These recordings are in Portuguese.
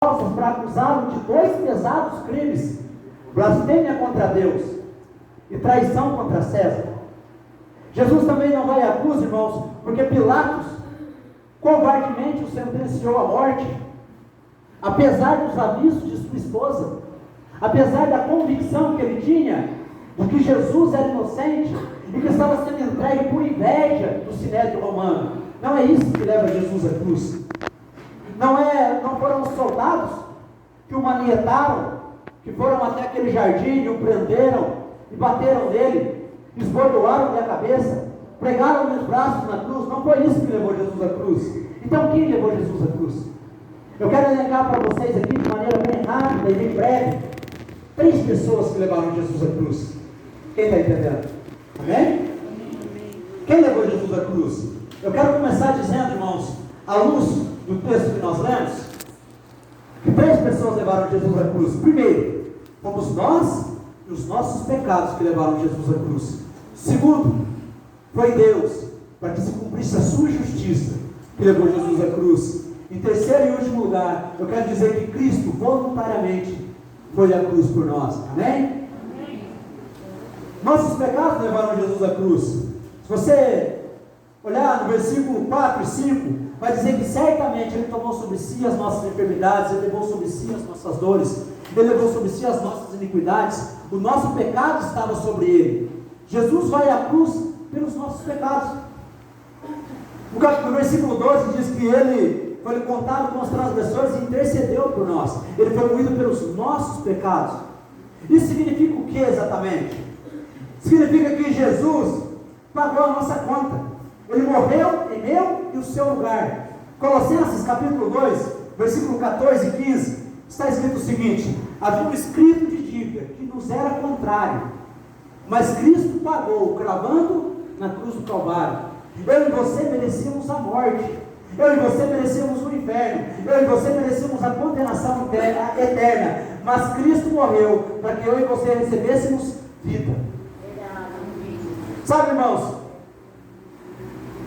para acusá-lo de 2 pesados crimes: blasfêmia contra Deus e traição contra César. Jesus também não vai à cruz, irmãos, porque Pilatos covardemente o sentenciou à morte, apesar dos avisos de sua esposa, apesar da convicção que ele tinha de que Jesus era inocente e que estava sendo entregue por inveja do sinédrio romano. Não é isso que leva Jesus à cruz. Não foram os soldados que o manietaram, que foram até aquele jardim e o prenderam e bateram nele, esbordoaram-lhe a cabeça, pregaram-lhe os braços na cruz. Não foi isso que levou Jesus à cruz. Então quem levou Jesus à cruz? Eu quero elencar para vocês aqui de maneira bem rápida e bem breve 3 pessoas que levaram Jesus à cruz. Quem está entendendo? Amém? Quem levou Jesus à cruz? Eu quero começar dizendo, irmãos, à luz do texto que nós lemos, que 3 pessoas levaram Jesus à cruz. Primeiro, fomos nós e os nossos pecados que levaram Jesus à cruz. Segundo, foi Deus, para que se cumprisse a sua justiça, que levou Jesus à cruz. Em terceiro e último lugar, eu quero dizer que Cristo voluntariamente foi à cruz por nós. Amém? Nossos pecados levaram Jesus à cruz. Se você olhar no versículo 4 e 5, vai dizer que certamente Ele tomou sobre si as nossas enfermidades, Ele levou sobre si as nossas dores, Ele levou sobre si as nossas iniquidades. O nosso pecado estava sobre Ele. Jesus vai à cruz pelos nossos pecados. No versículo 12 diz que Ele foi contado com os transgressores e intercedeu por nós. Ele foi moído pelos nossos pecados. Isso significa o que exatamente? Significa que Jesus pagou a nossa conta. Ele morreu em meu e o seu lugar. Colossenses capítulo 2, versículo 14 e 15, está escrito o seguinte: havia um escrito de dívida que nos era contrário, mas Cristo pagou, cravando na cruz do Calvário. Eu e você merecíamos a morte, eu e você merecíamos o inferno, eu e você merecíamos a condenação eterna, mas Cristo morreu para que eu e você recebêssemos vida. Sabe, irmãos,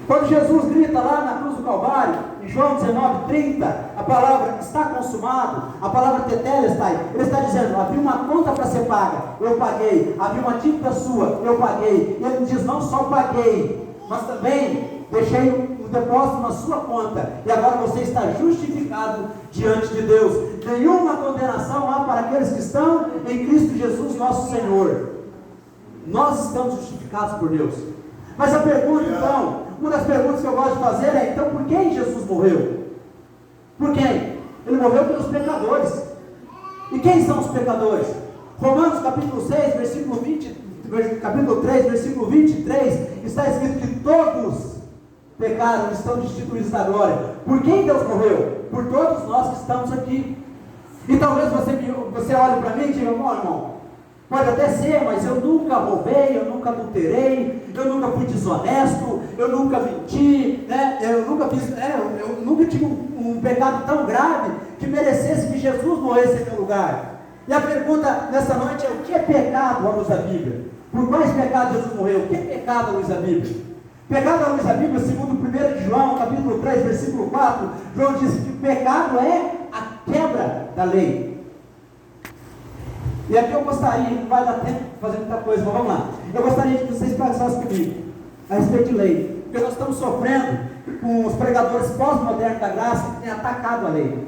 quando Jesus grita lá na cruz do Calvário, em João 19:30, a palavra está consumado, a palavra tetelestai, Ele está dizendo: havia uma conta para ser paga, eu paguei. Havia uma dívida sua, eu paguei. E Ele diz: não só paguei, mas também deixei um depósito na sua conta, e agora você está justificado diante de Deus. Nenhuma condenação há para aqueles que estão em Cristo Jesus nosso Senhor. Nós estamos justificados por Deus. Mas a pergunta então, uma das perguntas que eu gosto de fazer é: então por quem Jesus morreu? Por quem? Ele morreu pelos pecadores. E quem são os pecadores? Romanos capítulo 6, capítulo 3, versículo 23, está escrito que todos pecaram e estão destituídos da glória. Por quem Deus morreu? Por todos nós que estamos aqui. E talvez você olhe para mim e diga: irmão, pode até ser, mas eu nunca roubei, eu nunca adulterei, eu nunca fui desonesto, eu nunca menti, né? eu nunca tive um pecado tão grave que merecesse que Jesus morresse em meu lugar. E a pergunta nessa noite é: o que é pecado à luz da Bíblia? Por quais pecados Jesus morreu? O que é pecado à luz da Bíblia? Pecado à luz da Bíblia, segundo 1 de João, capítulo 3, versículo 4, João diz que pecado é a quebra da lei. E aqui eu gostaria, não vai dar tempo de fazer muita coisa, mas vamos lá. Eu gostaria que vocês pensassem comigo a respeito de lei, porque nós estamos sofrendo com os pregadores pós-modernos da graça que têm atacado a lei.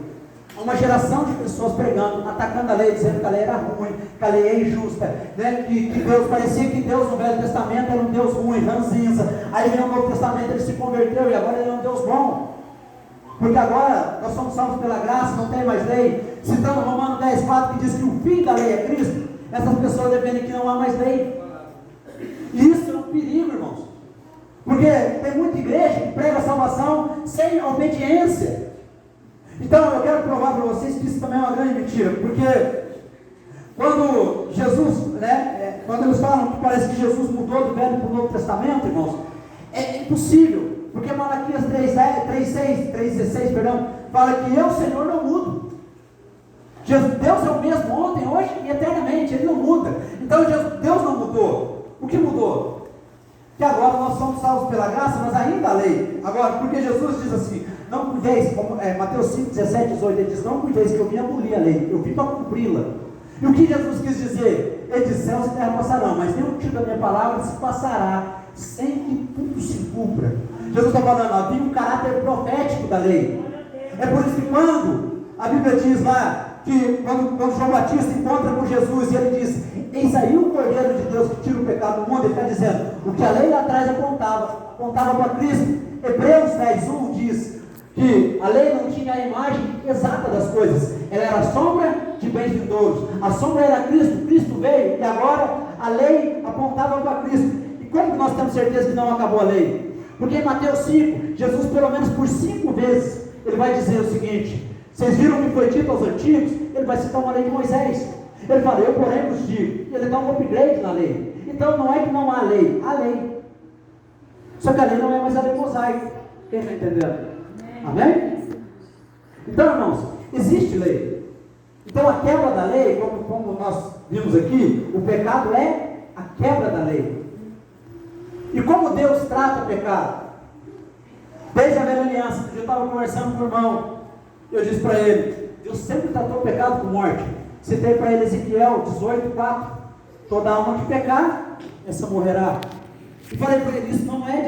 Uma geração de pessoas pregando, atacando a lei, dizendo que a lei era ruim, que a lei é injusta, né? que Deus, parecia que Deus no Velho Testamento era um Deus ruim, ranzinza. Aí vem o Novo Testamento, ele se converteu e agora ele é um Deus bom. Porque agora nós somos salvos pela graça, não tem mais lei. Citando Romanos 10:4, que diz que o fim da lei é Cristo, essas pessoas defendem que não há mais lei. E isso é um perigo, irmãos. Porque tem muita igreja que prega a salvação sem obediência. Então eu quero provar para vocês que isso também é uma grande mentira. Porque quando Jesus, quando eles falam que parece que Jesus mudou do Velho para o Novo Testamento, irmãos, é impossível. Porque Malaquias 3:16, fala que eu, Senhor, não mudo. Deus é o mesmo ontem, hoje e eternamente, Ele não muda. Então Deus não mudou. O que mudou? Que agora nós somos salvos pela graça, mas ainda a lei. Agora, porque Jesus diz assim: não cuideis, como, Mateus 5, 17, 18, ele diz, não cuideis que eu vim abolir a lei, eu vim para cumpri-la. E o que Jesus quis dizer? Ele diz, céus e terra passarão, mas nenhum tiro da minha palavra se passará, sem que tudo se cumpra. Jesus está falando, havia um caráter profético da lei. É por isso que quando a Bíblia diz lá, que quando João Batista encontra com Jesus e ele diz, eis aí o Cordeiro de Deus que tira o pecado do mundo, ele está dizendo, o que a lei lá atrás apontava para Cristo. Hebreus 10:1 diz que a lei não tinha a imagem exata das coisas, ela era a sombra de bens vindouros, a sombra era Cristo, Cristo veio, e agora a lei apontava para Cristo. E como que nós temos certeza que não acabou a lei? Porque em Mateus 5, Jesus pelo menos por 5 vezes, ele vai dizer o seguinte, vocês viram o que foi dito aos antigos? Ele vai citar uma lei de Moisés, ele fala, eu porém vos digo, ele dá um upgrade na lei. Então não é que não há lei, há lei, só que a lei não é mais a lei mosaica. Quem está entendendo? Amém? Então, irmãos, existe lei. Então a quebra da lei, como nós vimos aqui, o pecado é a quebra da lei. E como Deus trata o pecado? Desde a velha aliança, eu estava conversando com o irmão, eu disse para ele, Deus sempre tratou o pecado com morte. Citei para ele Ezequiel 18:4, toda alma que pecar, essa morrerá. E falei para ele, isso não é